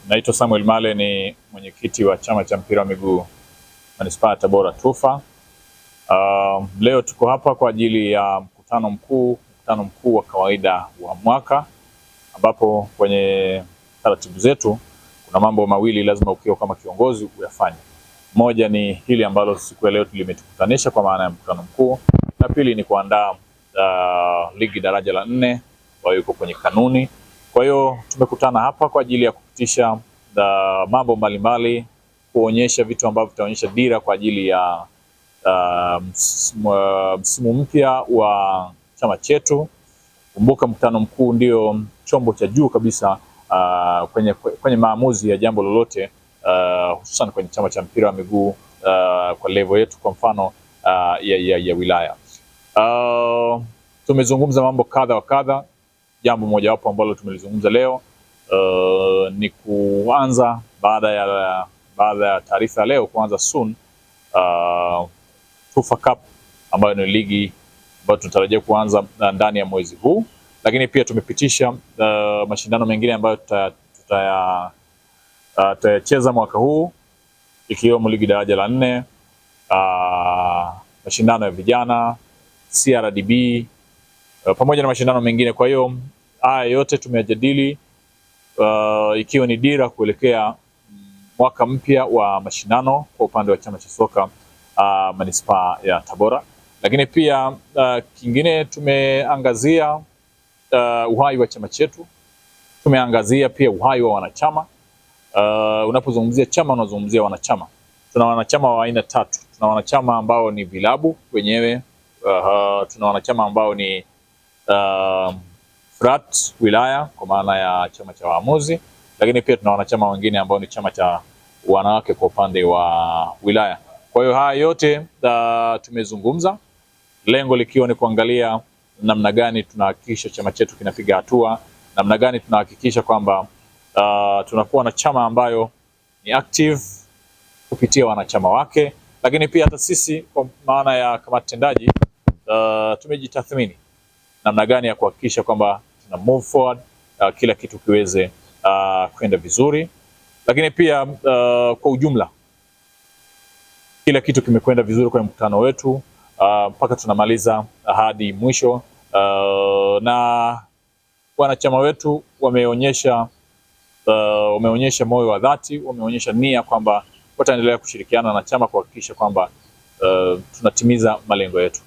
Naitwa Samuel Male, ni mwenyekiti wa chama cha mpira wa miguu Manispaa ya Tabora TUFA. Leo tuko hapa kwa ajili ya mkutano mkuu wa kawaida wa mwaka, ambapo kwenye taratibu zetu kuna mambo mawili lazima ukiwa kama kiongozi uyafanye. Moja ni hili ambalo siku ya leo limetukutanisha kwa maana ya mkutano mkuu, na pili ni kuandaa ligi daraja la 4 ambayo yuko kwenye kanuni. Kwa hiyo tumekutana hapa kwa ajili ya kupitisha mambo mbalimbali, kuonyesha vitu ambavyo vitaonyesha dira kwa ajili ya msimu mpya wa chama chetu. Kumbuka mkutano mkuu ndio chombo cha juu kabisa kwenye maamuzi ya jambo lolote, hususan kwenye chama cha mpira wa miguu kwa level yetu, kwa mfano ya wilaya. Tumezungumza mambo kadha wa kadha. Jambo mojawapo ambalo tumelizungumza leo ni kuanza baada ya taarifa ya leo kuanza soon TUFA Cup, ambayo ni ligi ambayo tunatarajia kuanza ndani ya mwezi huu, lakini pia tumepitisha mashindano mengine ambayo tutayacheza mwaka huu, ikiwemo ligi daraja la 4, mashindano ya vijana, CRDB, pamoja na mashindano mengine. Kwa hiyo haya yote tumeyajadili ikiwa ni dira kuelekea mwaka mpya wa mashindano kwa upande wa chama cha soka Manispaa ya Tabora. Lakini pia kingine tumeangazia uhai wa chama chetu, tumeangazia pia uhai wa wanachama. Unapozungumzia chama unazungumzia wanachama. Tuna wanachama wa aina 3. Tuna wanachama ambao ni vilabu wenyewe, tuna wanachama ambao ni frat wilaya kwa maana ya chama cha waamuzi, lakini pia tuna wanachama wengine ambao ni chama cha wanawake kwa upande wa wilaya. Kwa hiyo haya yote tumezungumza, lengo likiwa ni kuangalia namna gani tunahakikisha chama chetu kinapiga hatua, namna gani tunahakikisha kwamba tunakuwa na chama ambayo ni active kupitia wanachama wake, lakini pia hata sisi kwa maana ya kamati tendaji tumejitathmini namna gani ya kuhakikisha kwamba tuna move forward, kila kitu kiweze kwenda vizuri. Lakini pia kwa ujumla kila kitu kimekwenda vizuri kwenye mkutano wetu mpaka tunamaliza hadi mwisho, na wanachama wetu wameonyesha moyo wa dhati, wameonyesha nia kwamba wataendelea kushirikiana na chama kuhakikisha kwamba tunatimiza malengo yetu.